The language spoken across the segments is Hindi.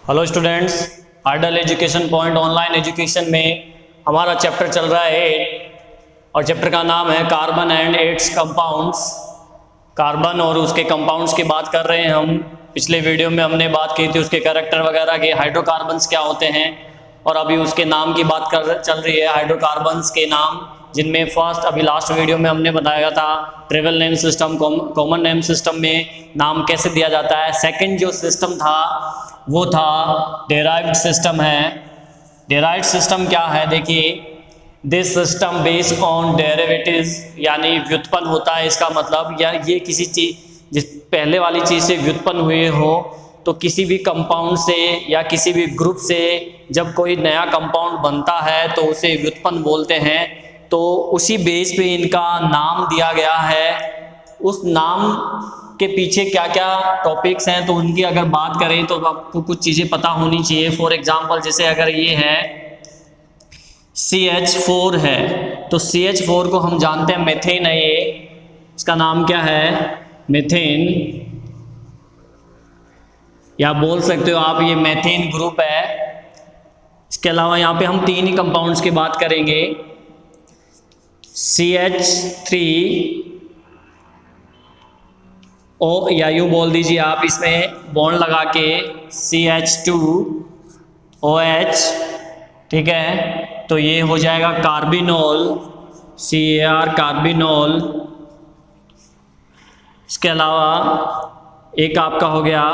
Hello students, ideal education point online education में हमारा चैप्टर चल रहा है 8 और चैप्टर का नाम है carbon and it's compounds. Carbon और उसके कंपाउंड्स की बात कर रहे हैं हम। पिछले वीडियो में हमने बात की थी उसके कैरेक्टर वगैरह के, हाइड्रोकार्बन्स क्या होते हैं, और अभी उसके नाम की बात चल रही है हाइड्रोकार्बन्स के नाम, जिनमें फर्स्ट अभी लास्ट वीडियो में हमने बताया था trivial name system, common name system में नाम कैसे दिया जाता है। सेकंड जो सिस्टम था वो था डेराइव्ड सिस्टम है। डेराइव्ड सिस्टम क्या है, देखिए, this system based on derivatives, यानी व्युत्पन्न होता है। इसका मतलब या ये किसी चीज जिस पहले वाली चीज से व्युत्पन्न हुए हो, तो किसी भी कंपाउंड से या किसी भी ग्रुप से जब कोई नया कंपाउंड बनता है तो उसे व्युत्पन्न बोलते हैं। तो उसी बेस पे इनका नाम दिया गया है। उस नाम के पीछे क्या क्या टॉपिक्स हैं तो उनकी अगर बात करें तो आपको कुछ चीज़ें पता होनी चाहिए। फॉर एग्जांपल, जैसे अगर ये है CH4 है तो CH4 को हम जानते हैं मेथेन है। ये इसका नाम क्या है, मेथेन, या बोल सकते हो आप ये मेथेन ग्रुप है। इसके अलावा यहाँ पे हम तीन ही कंपाउंड्स की बात करेंगे, CH3 ओ, या यूँ बोल दीजिए आप इसमें बॉन्ड लगा के CH2OH, ठीक है, तो ये हो जाएगा कार्बिनोल, CAR कार्बिनोल। इसके अलावा एक आपका हो गया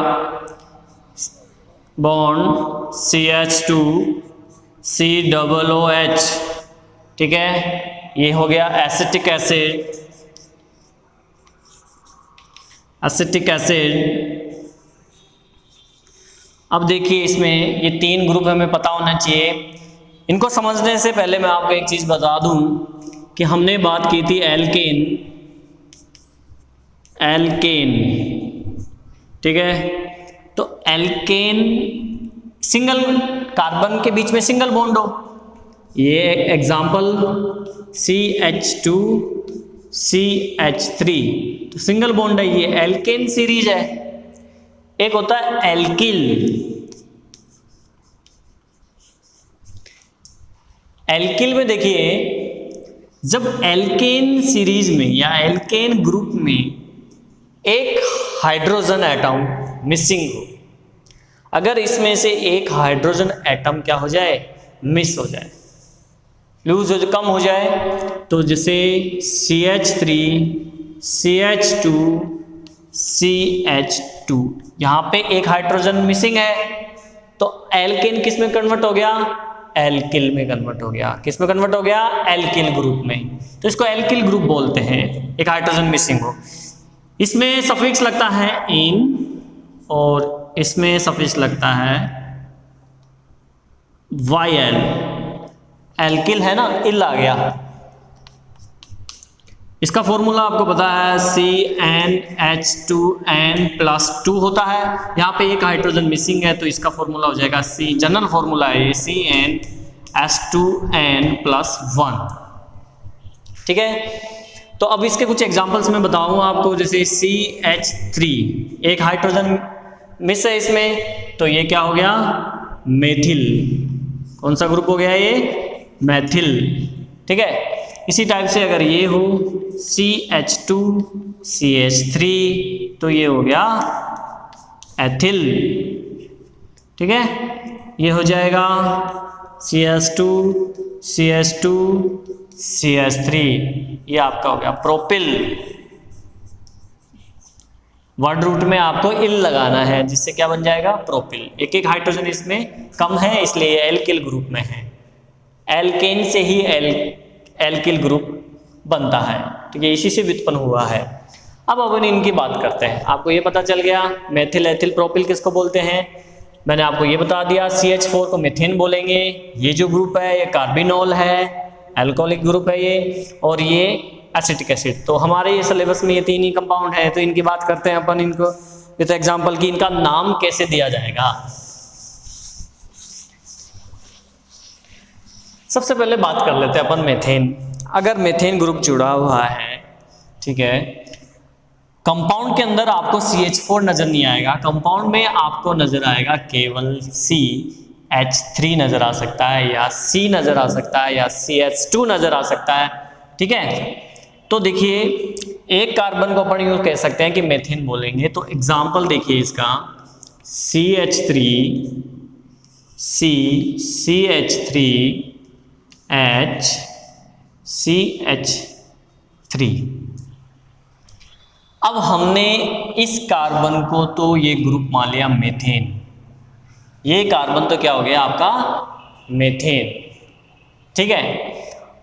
बॉन्ड CH2COOH, ठीक है, ये हो गया एसिटिक एसिड, एसिटिक एसिड। अब देखिए इसमें ये तीन ग्रुप हमें पता होना चाहिए। इनको समझने से पहले मैं आपको एक चीज बता दूं कि हमने बात की थी एल्केन, ठीक है, तो एल्केन सिंगल कार्बन के बीच में सिंगल बॉन्ड हो। ये एग्जाम्पल CH2CH3 तो सिंगल बॉन्ड है, ये एल्केन सीरीज है। एक होता है एल्किल। एल्किल में देखिए, जब एल्केन सीरीज में या एल्केन ग्रुप में एक हाइड्रोजन एटम मिसिंग हो, अगर इसमें से एक हाइड्रोजन एटम क्या हो जाए, मिस हो जाए, लूज हो, कम हो जाए, तो जैसे CH3 CH2 CH2 यहाँ पे एक हाइड्रोजन मिसिंग है, तो एल्केन किस में कन्वर्ट हो गया, एल्किल में कन्वर्ट हो गया। किस में कन्वर्ट हो गया, एल्किल ग्रुप में। तो इसको एल्किल ग्रुप बोलते हैं, एक हाइड्रोजन मिसिंग हो। इसमें सफिक्स लगता है इन और इसमें सफिक्स लगता है YL। एल्किल है ना, इल आ गया। इसका फॉर्मूला आपको पता है CnH2n+2 होता है। यहाँ पे एक हाइड्रोजन मिसिंग है तो इसका फॉर्मूला हो जाएगा C, जनरल फॉर्मूला है CnH2n+1, ठीक है। तो अब इसके कुछ एग्जांपल्स मैं बताऊंगा आपको। जैसे CH3 एक हाइड्रोजन मिस है इसमें, तो ये क्या हो गया, मेथिल। कौन सा ग्रुप हो गया ये, मैथिल, ठीक है। इसी टाइप से अगर ये हो CH2CH3 तो ये हो गया एथिल, ठीक है। ये हो जाएगा CH2CH2CH3, ये आपका हो गया प्रोपिल। वर्ड रूट में आपको इल लगाना है, जिससे क्या बन जाएगा, प्रोपिल। एक एक हाइड्रोजन इसमें कम है इसलिए एल्किल ग्रुप में है। एल्केन से ही एल्किल ग्रुप बनता है, तो ये इसी से व्युत्पन्न हुआ है। अब अपन इनकी बात करते हैं। आपको ये पता चल गया मेथिल, एथिल, प्रोपिल किसको बोलते हैं। मैंने आपको ये बता दिया CH4 को मीथेन बोलेंगे। ये जो ग्रुप है ये कार्बिनोल है, एल्कोहलिक ग्रुप है ये, और ये एसिटिक एसिड। तो हमारे ये सिलेबस में ये तीन ही कंपाउंड है, तो इनकी बात करते हैं अपन। इनको विद एग्जांपल की इनका नाम कैसे दिया जाएगा। सबसे पहले बात कर लेते हैं अपन मेथेन। अगर मेथेन ग्रुप जुड़ा हुआ है, ठीक है, कंपाउंड के अंदर आपको CH4 नजर नहीं आएगा, कंपाउंड में आपको नजर आएगा केवल CH3 नजर आ सकता है, या C नजर आ सकता है, या CH2 नजर आ सकता है। ठीक है, तो देखिए एक कार्बन को अपन यूज कह सकते हैं कि मेथिन बोलेंगे। तो एग्जाम्पल देखिए इसका CH3 C CH3 H CH3। अब हमने इस कार्बन को तो ये ग्रुप मान लिया मेथेन, ये कार्बन तो क्या हो गया आपका मेथेन। ठीक है,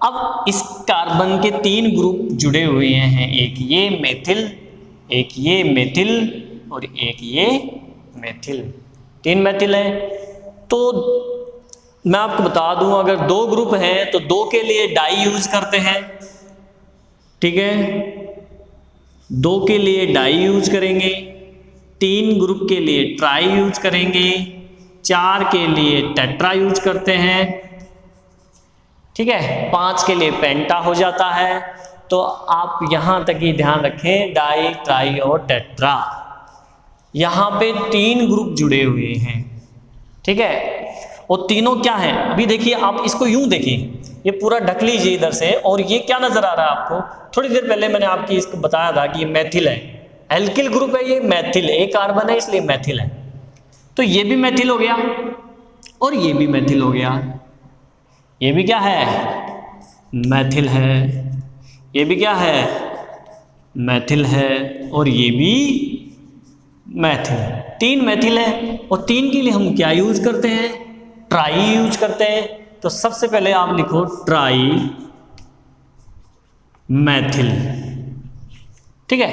अब इस कार्बन के 3 ग्रुप जुड़े हुए हैं, एक ये मेथिल, एक ये मेथिल और एक ये मेथिल, 3 मेथिल है। तो मैं आपको बता दूं अगर 2 ग्रुप हैं तो 2 के लिए डाई यूज करते हैं। ठीक है, 2 के लिए डाई यूज करेंगे, 3 ग्रुप के लिए ट्राई यूज करेंगे, 4 के लिए टेट्रा यूज करते हैं। ठीक है, 5 के लिए पेंटा हो जाता है। तो आप यहां तक ही ध्यान रखें, डाई ट्राई और टेट्रा, यहां पे 3 ग्रुप जुड़े हुए हैं। ठीक है, और तीनों क्या है, अभी देखिए आप इसको यूं देखिए, ये पूरा ढक लीजिए इधर से, और ये क्या नजर आ रहा है आपको, थोड़ी देर पहले मैंने आपकी इसको बताया था कि ये मैथिल है, एल्किल ग्रुप है, ये मैथिल, एक कार्बन है इसलिए मैथिल है। तो ये भी मैथिल हो गया और ये भी मैथिल हो गया, ये भी क्या है मैथिल है, ये भी क्या है मैथिल है, और ये भी मैथिल, 3 मैथिल है। और 3 के लिए हम क्या यूज करते हैं, ट्राई यूज करते हैं। तो सबसे पहले आप लिखो ट्राई मैथिल। ठीक है,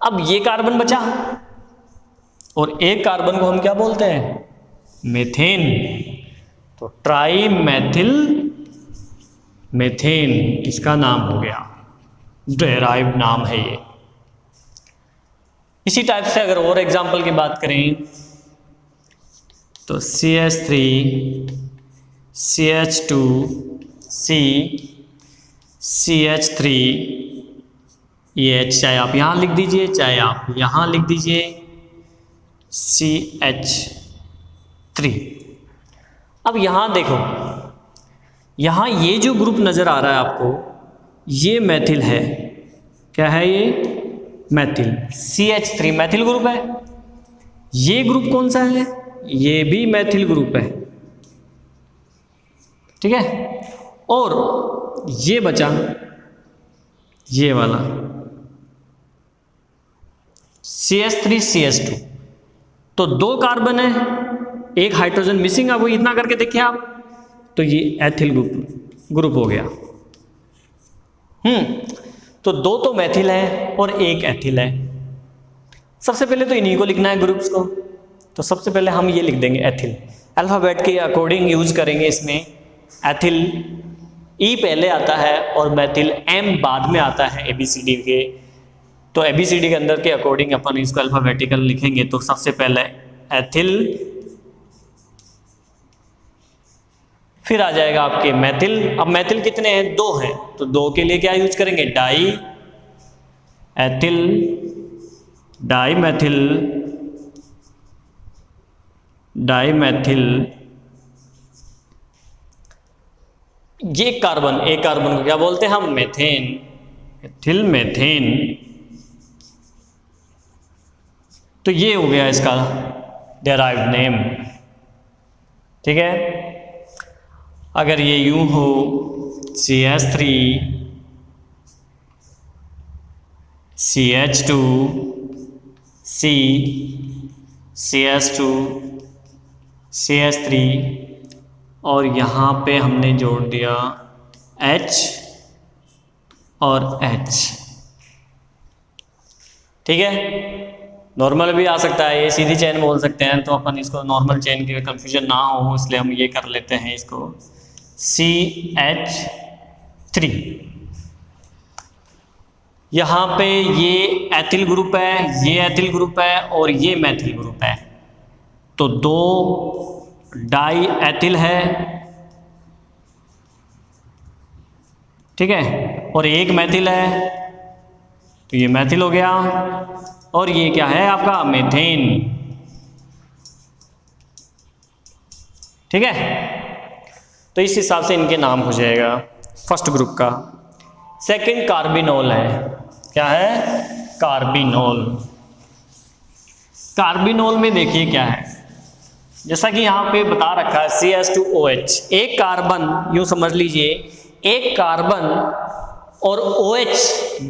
अब ये कार्बन बचा और एक कार्बन को हम क्या बोलते हैं मेथेन। तो ट्राई मैथिल मेथेन इसका नाम हो गया, डेराइव नाम है ये। इसी टाइप से अगर और एग्जांपल की बात करें तो CH3 CH2 C CH3 ये चाहे आप यहाँ लिख दीजिए चाहे आप यहाँ लिख दीजिए CH3। अब यहाँ देखो, यहाँ ये जो ग्रुप नज़र आ रहा है आपको, ये मैथिल है, क्या है ये मैथिल, CH3 मैथिल ग्रुप है। ये ग्रुप कौन सा है, ये भी मैथिल ग्रुप है। ठीक है, और ये बचा ये वाला CH3 CH2। तो 2 कार्बन है, एक हाइड्रोजन मिसिंग है, वो इतना करके देखिए आप, तो ये एथिल ग्रुप हो गया। तो 2 तो मैथिल है और एक एथिल है। सबसे पहले तो इन्हीं को लिखना है ग्रुप्स को, तो सबसे पहले हम ये लिख देंगे एथिल, अल्फ़ाबेट के अकॉर्डिंग यूज करेंगे इसमें। एथिल ई पहले आता है और मैथिल एम बाद में आता है ABCD के। तो ABCD के अंदर के अकॉर्डिंग अपन इसको अल्फ़ाबेटिकल लिखेंगे। तो सबसे पहले एथिल, फिर आ जाएगा आपके मैथिल। अब मैथिल कितने हैं, 2 हैं, तो 2 के लिए क्या यूज करेंगे di ethyl, di methyl, di methyl. ये कार्बन, एक कार्बन को क्या बोलते हैं हम मेथेन, एथिल मेथेन। तो ये हो गया इसका डेराइव्ड नेम। ठीक है, अगर ये यूं हो CH3 CH2 C CH2 CH3 और यहाँ पे हमने जोड़ दिया H और H। ठीक है, नॉर्मल भी आ सकता है, ये सीधी चेन बोल सकते हैं, तो अपन इसको नॉर्मल चेन के कंफ्यूजन ना हो इसलिए हम ये कर लेते हैं इसको CH3। यहाँ पे ये एथिल ग्रुप है, ये एथिल ग्रुप है और ये मैथिल ग्रुप है। तो 2 डाई एथिल है, ठीक है, और एक मैथिल है। तो ये मैथिल हो गया, और ये क्या है आपका मेथेन। ठीक है, तो इस हिसाब से इनके नाम हो जाएगा फर्स्ट ग्रुप का। सेकंड कार्बिनोल है, क्या है? कार्बिनोल। कार्बिनोल में देखिए क्या है, जैसा कि यहाँ पे बता रखा है CH2OH, एक कार्बन, यूं समझ लीजिए एक कार्बन और OH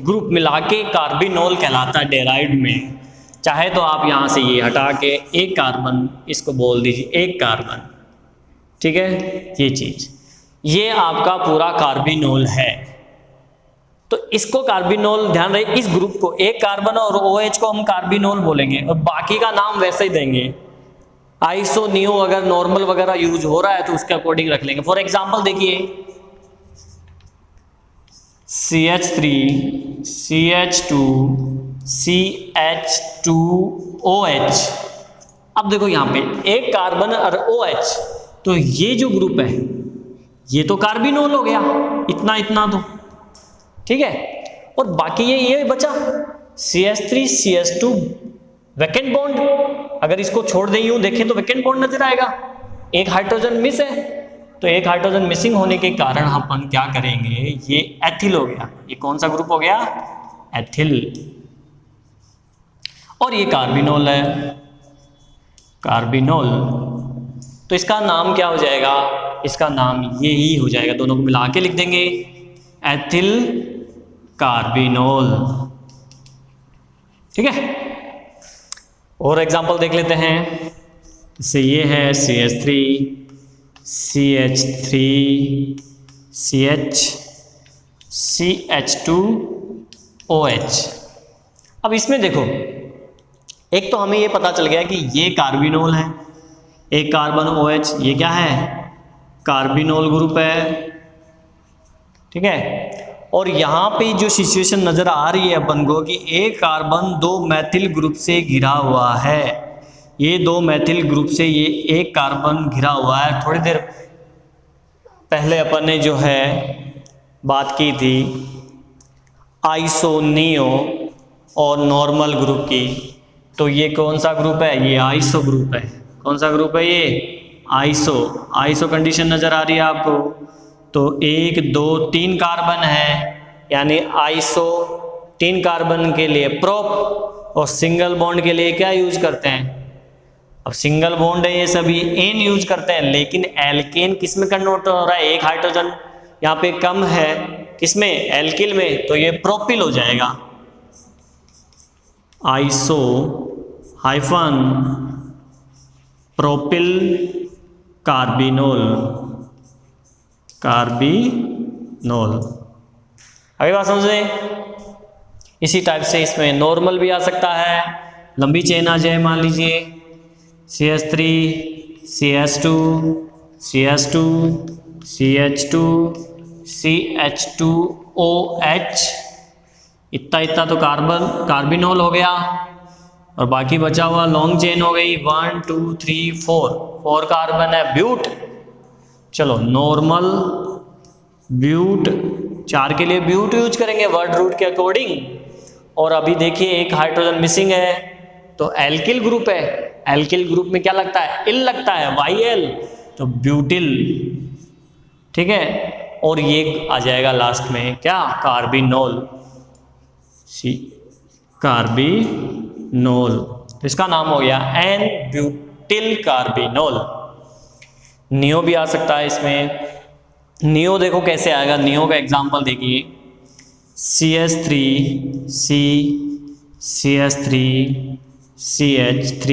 ग्रुप मिला के कार्बिनोल कहलाता है डेराइव्ड में। चाहे तो आप यहाँ से ये हटा के एक कार्बन इसको बोल दीजिए, एक कार्बन। ठीक है, ये चीज, ये आपका पूरा कार्बिनोल है। तो इसको कार्बिनोल, ध्यान रहे, इस ग्रुप को एक कार्बन और OH को हम कार्बिनोल बोलेंगे, और बाकी का नाम वैसे ही देंगे। आइसो नियो अगर नॉर्मल वगैरह यूज हो रहा है तो उसके अकॉर्डिंग रख लेंगे। फॉर एग्जांपल देखिए CH3 CH2 CH2OH। अब देखो यहाँ पे एक कार्बन और OH, तो ये जो ग्रुप है ये तो कार्बिनोल हो गया, इतना इतना तो ठीक है। और बाकी ये बचा CH3 CH2 वैकेंट बॉन्ड, अगर इसको छोड़ दें यूं देखें तो वैकेंट बॉन्ड नजर आएगा, एक हाइड्रोजन मिस है। तो एक हाइड्रोजन मिसिंग होने के कारण अपन क्या करेंगे, ये एथिल हो गया। ये कौन सा ग्रुप हो गया? एथिल। और ये कार्बिनोल है, कार्बिनोल। तो इसका नाम क्या हो जाएगा? इसका नाम ये ही हो जाएगा, दोनों को मिला के लिख देंगे एथिल कार्बिनोल। ठीक है, और एग्जांपल देख लेते हैं। जैसे ये है CH3 CH3 CH CH2OH। अब इसमें देखो, एक तो हमें ये पता चल गया कि ये कार्बिनोल है, एक कार्बन OH, ये क्या है? कार्बिनोल ग्रुप है। ठीक है, और यहाँ पे जो सिचुएशन नजर आ रही है अपन को कि एक कार्बन दो मैथिल ग्रुप से घिरा हुआ है, ये दो मैथिल ग्रुप से ये एक कार्बन घिरा हुआ है। थोड़ी देर पहले अपन ने जो है बात की थी आइसो नियो और नॉर्मल ग्रुप की, तो ये कौन सा ग्रुप है? ये आइसो ग्रुप है। कौन सा ग्रुप है ये? आइसो। आइसो कंडीशन नजर आ रही है आपको, तो 1 2 3 कार्बन है, यानी आइसो। 3 कार्बन के लिए प्रोप, और सिंगल बॉन्ड के लिए क्या यूज करते हैं? अब सिंगल बॉन्ड है ये सभी, एन यूज करते हैं, लेकिन एल्केन किस में कन्वर्ट हो रहा है? एक हाइड्रोजन यहाँ पे कम है, किसमें? एल्किल में, तो ये प्रोपिल हो जाएगा। Iso hyphen propyl carbinol, carbinol. अगली बात समझे, इसी टाइप से इसमें नॉर्मल भी आ सकता है, लंबी चेन आ जाए, मान लीजिए CH3 CH2 CH2 CH2 CH2OH, इतना इतना तो कार्बिनोल हो गया, और बाकी बचा हुआ लॉन्ग चेन हो गई 1 2 3 4 कार्बन है, ब्यूट। चलो नॉर्मल ब्यूट, 4 के लिए ब्यूट यूज करेंगे वर्ड रूट के अकॉर्डिंग। और अभी देखिए एक हाइड्रोजन मिसिंग है, तो एल्किल ग्रुप है, एल्किल ग्रुप में क्या लगता है? इल लगता है, YL, तो ब्यूटिल। ठीक है, और ये आ जाएगा लास्ट में क्या? Carbinol, carbinol. तो इसका नाम हो गया एन ब्यूटिल कार्बिनोल। नियो भी आ सकता है इसमें। नियो देखो कैसे आएगा, नियो का एग्जांपल देखिए, CH3 CH3 CH3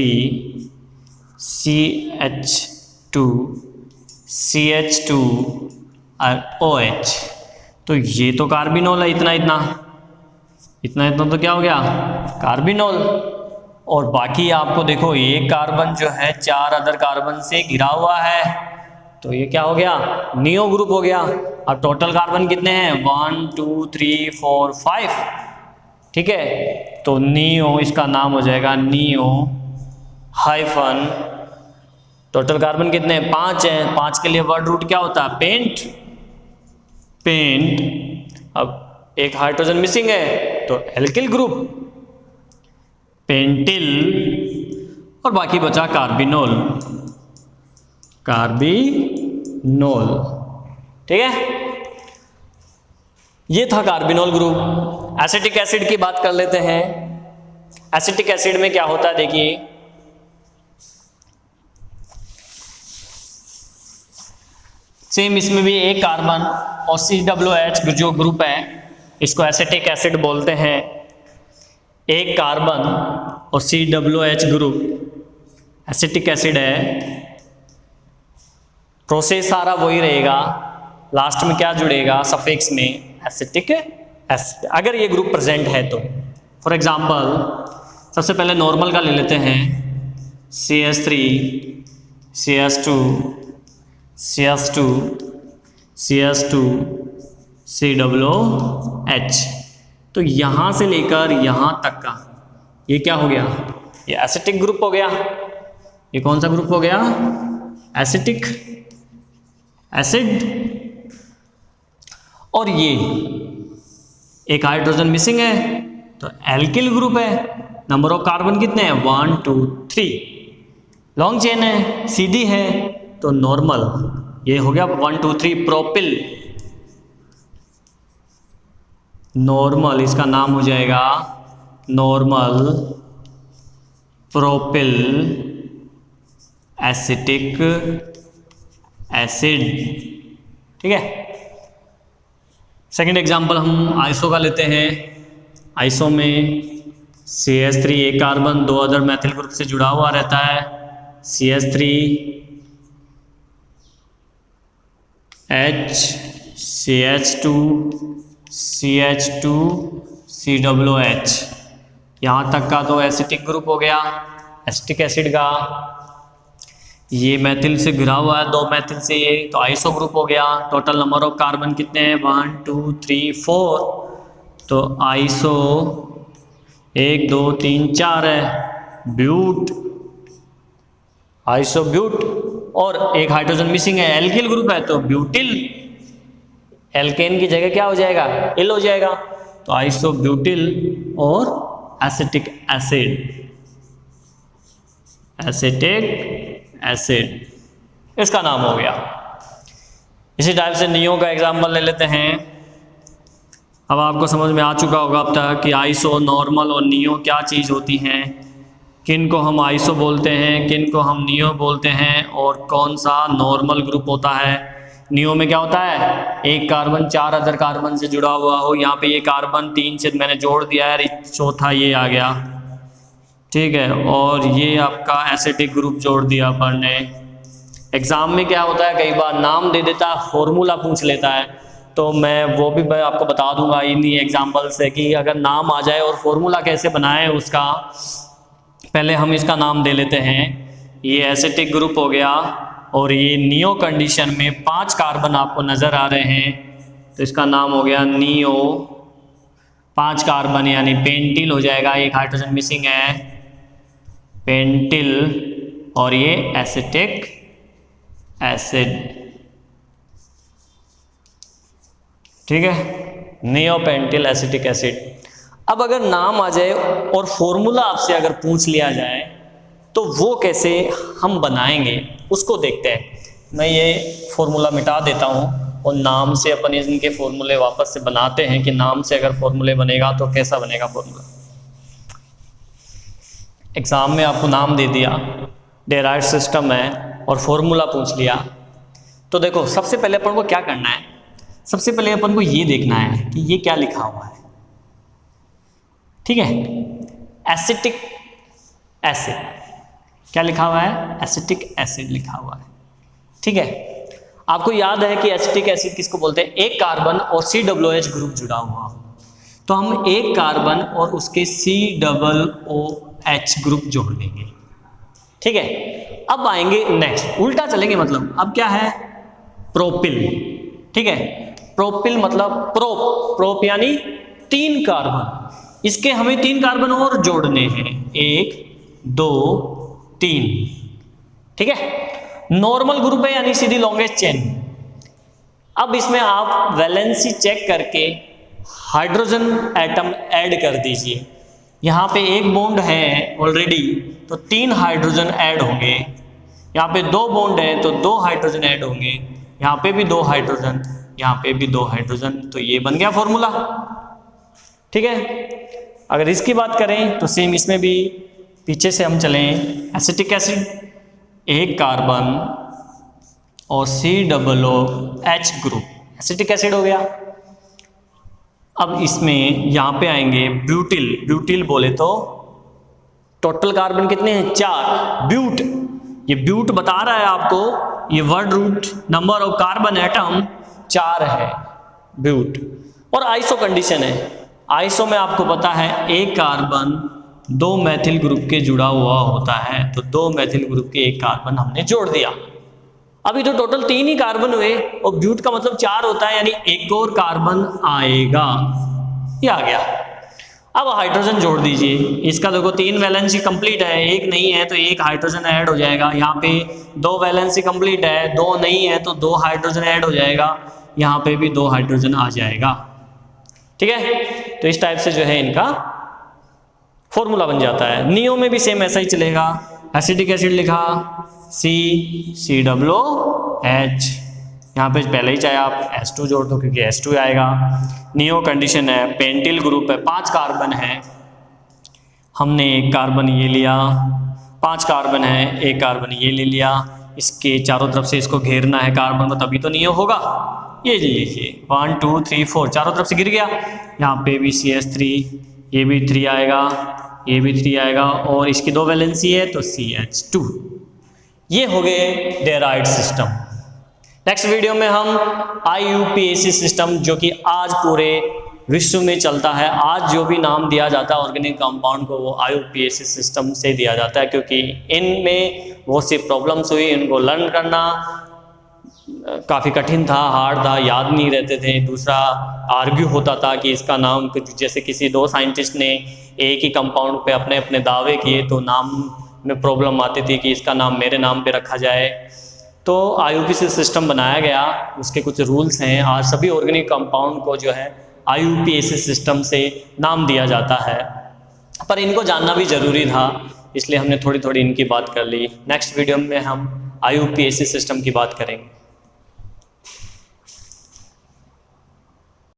CH2 CH2 और OH। तो ये तो कार्बिनोल है, इतना इतना इतना इतना तो क्या हो गया? कार्बिनोल। और बाकी आपको देखो एक कार्बन जो है 4 अदर कार्बन से घिरा हुआ है, तो ये क्या हो गया? नियो ग्रुप हो गया। अब टोटल कार्बन कितने हैं? 1 2 3 4 5। ठीक है, तो नियो, इसका नाम हो जाएगा नियो हाइफन, टोटल कार्बन कितने हैं? 5 हैं। 5 के लिए वर्ड रूट क्या होता है? Pent, pent. अब एक हाइड्रोजन मिसिंग है, तो एल्किल ग्रुप, पेंटिल, और बाकी बचा कार्बिनोल, कार्बिनोल। ठीक है, ये था कार्बिनोल ग्रुप। एसिटिक एसिड की बात कर लेते हैं। एसिटिक एसिड में क्या होता है देखिए, सेम इसमें भी एक कार्बन और COOH जो ग्रुप है इसको एसिटिक एसिड बोलते हैं। एक कार्बन और COOH ग्रुप एसिटिक एसिड है। प्रोसेस सारा वही रहेगा, लास्ट में क्या जुड़ेगा सफिक्स में, एसिटिक एसिड, अगर ये ग्रुप प्रेजेंट है तो। फॉर एग्जांपल सबसे पहले नॉर्मल का ले लेते हैं, CH3 CH2 CH2 CH2 COOH। तो यहाँ से लेकर यहाँ तक का ये क्या हो गया, ये एसिटिक ग्रुप हो गया। ये कौन सा ग्रुप हो गया, एसिटिक एसिड। और ये एक हाइड्रोजन मिसिंग है तो एल्किल ग्रुप है। नंबर ऑफ कार्बन कितने हैं, 1 2 3। लॉन्ग चेन है, सीधी है तो नॉर्मल, ये हो गया 1 2 3 प्रोपिल, नॉर्मल, इसका नाम हो जाएगा नॉर्मल प्रोपिल एसिटिक एसिड। ठीक है, सेकंड एग्जांपल हम आइसो का लेते हैं। आइसो में CH3 एक कार्बन 2 अदर मैथिल ग्रुप से जुड़ा हुआ रहता है, CH3 H CH2 CH2 COOH। यहाँ तक का तो एसिटिक ग्रुप हो गया एसिटिक एसिड का। ये मैथिल से घिरा हुआ है, 2 मैथिल से, ये तो आइसो ग्रुप हो गया। टोटल नंबर ऑफ कार्बन कितने हैं, 1 2 3 4। तो आइसो 1 2 3 4 है, ब्यूट, आइसो ब्यूट। और एक हाइड्रोजन मिसिंग है, एल्किल ग्रुप है तो ब्यूटिल, एल्केन की जगह क्या हो जाएगा, इल हो जाएगा। तो आइसो ब्यूटिल और एसिटिक एसिड, एसिटिक एसिड इसका नाम हो गया। इसी टाइप से नियो का एग्जांपल ले लेते हैं। अब आपको समझ में आ चुका होगा अब तक कि आइसो, नॉर्मल और नियो क्या चीज़ होती हैं, किन को हम आइसो बोलते हैं, किन को हम नियो बोलते हैं, और कौन सा नॉर्मल ग्रुप होता है। नियो में क्या होता है, एक कार्बन 4 अदर कार्बन से जुड़ा हुआ हो। यहाँ पे ये कार्बन 3 से मैंने जोड़ दिया है, चौथा ये आ गया। ठीक है, और ये आपका एसिटिक ग्रुप जोड़ दिया अपन ने। एग्जाम में क्या होता है, कई बार नाम दे देता है, फॉर्मूला पूछ लेता है, तो मैं आपको बता दूंगा इन्हीं एग्जाम्पल से कि अगर नाम आ जाए और फॉर्मूला कैसे बनाए उसका। पहले हम इसका नाम दे लेते हैं, ये एसिटिक ग्रुप हो गया और ये नियो कंडीशन में 5 कार्बन आपको नज़र आ रहे हैं, तो इसका नाम हो गया नियो। 5 कार्बन यानी पेंटिल हो जाएगा, एक हाइड्रोजन मिसिंग है, पेंटिल, और ये एसिटिक एसिड। ठीक है, नियो पेंटिल एसिटिक एसिड। अब अगर नाम आ जाए और फॉर्मूला आपसे अगर पूछ लिया जाए तो वो कैसे हम बनाएंगे उसको देखते हैं। मैं ये फॉर्मूला मिटा देता हूँ और नाम से अपन इनके फॉर्मूले वापस से बनाते हैं कि नाम से अगर फॉर्मूले बनेगा तो कैसा बनेगा फॉर्मूला। एग्जाम में आपको नाम दे दिया, डेराइव्ड सिस्टम है और फॉर्मूला पूछ लिया, तो देखो सबसे पहले अपन को क्या करना है, सबसे पहले अपन को ये देखना है कि ये क्या लिखा हुआ है। ठीक है, एसिटिक एसिड, क्या लिखा हुआ है, एसिटिक एसिड लिखा हुआ है। ठीक है, आपको याद है कि एसिटिक एसिड किसको बोलते हैं, एक कार्बन और COOH ग्रुप जुड़ा हुआ हो, तो हम एक कार्बन और उसके COOH ग्रुप जोड़ देंगे। ठीक है, अब आएंगे नेक्स्ट, उल्टा चलेंगे, मतलब अब क्या है, प्रोपिल। ठीक है, प्रोपिल मतलब प्रोप यानी 3 कार्बन, इसके हमें 3 कार्बन और जोड़ने हैं, 1 2 3। ठीक है, नॉर्मल ग्रुप है यानी सीधी लॉन्गेस्ट चेन। अब इसमें आप वैलेंसी चेक करके हाइड्रोजन एटम ऐड कर दीजिए। यहाँ पे एक बॉन्ड है ऑलरेडी तो 3 हाइड्रोजन ऐड होंगे, यहाँ पे 2 बॉन्ड है तो 2 हाइड्रोजन ऐड होंगे, यहाँ पे भी 2 हाइड्रोजन, यहाँ पे भी 2 हाइड्रोजन। तो ये बन गया फॉर्मूला। ठीक है, अगर इसकी बात करें तो सेम इसमें भी पीछे से हम चलें, एसिटिक एसिड, एक कार्बन और COOH ग्रुप, एसिटिक एसिड हो गया। अब इसमें यहाँ पे आएंगे ब्यूटिल, ब्यूटिल बोले तो टोटल कार्बन कितने हैं 4, ब्यूट, ये ब्यूट बता रहा है आपको, ये word root number of carbon atom 4 है ब्यूट। और आइसो कंडीशन है, आइसो में आपको पता है एक कार्बन 2 मैथिल ग्रुप के जुड़ा हुआ होता है, तो 2 मैथिल ग्रुप के एक कार्बन हमने जोड़ दिया। अभी तो टोटल 3 ही कार्बन हुए और ब्यूट का मतलब 4 होता है, यानी एक और कार्बन आएगा, ये आ गया। अब हाइड्रोजन जोड़ दीजिए, इसका देखो 3 वैलेंसी कंप्लीट है, एक नहीं है तो एक हाइड्रोजन ऐड हो जाएगा। यहाँ पे 2 वैलेंसी कंप्लीट है, 2 नहीं है तो 2 हाइड्रोजन ऐड हो जाएगा, यहाँ पे भी 2 हाइड्रोजन आ जाएगा। ठीक है, तो इस टाइप से जो है इनका फॉर्मूला बन जाता है। नियो में भी सेम ऐसा ही चलेगा, एसिटिक एसिड लिखा COOH, यहाँ पे पहले ही चाहे आप H2 जोड़ दो क्योंकि H2 आएगा। नियो कंडीशन है, पेंटिल ग्रुप है, 5 कार्बन है, हमने एक कार्बन ये लिया, 5 कार्बन है, एक कार्बन ये ले लिया, इसके चारों तरफ से इसको घेरना है कार्बन को, तभी तो नियो होगा। ये ले लीजिए 1 2 3 4 चारों तरफ से गिर गया, यहाँ पे भी CH3, ये भी 3 आएगा, ये भी 3 आएगा, और इसकी 2 वैलेंसी है तो CH2। ये हो गए डेराइड सिस्टम। नेक्स्ट वीडियो में हम IUPAC सिस्टम, जो कि आज पूरे विश्व में चलता है, आज जो भी नाम दिया जाता है ऑर्गेनिक कंपाउंड को वो IUPAC सिस्टम से दिया जाता है, क्योंकि इनमें बहुत सी प्रॉब्लम्स हुई, इनको लर्न करना काफ़ी कठिन था, हार्ड था, याद नहीं रहते थे। दूसरा आर्ग्यू होता था कि इसका नाम, जैसे किसी 2 साइंटिस्ट ने एक ही कंपाउंड पे अपने अपने दावे किए तो नाम में प्रॉब्लम आती थी कि इसका नाम मेरे नाम पे रखा जाए। तो IUPAC सिस्टम बनाया गया, उसके कुछ रूल्स हैं। आज सभी ऑर्गेनिक कंपाउंड को जो है IUPAC सिस्टम से नाम दिया जाता है, पर इनको जानना भी ज़रूरी था, इसलिए हमने थोड़ी थोड़ी इनकी बात कर ली। नेक्स्ट वीडियो में हम IUPAC सिस्टम की बात करेंगे।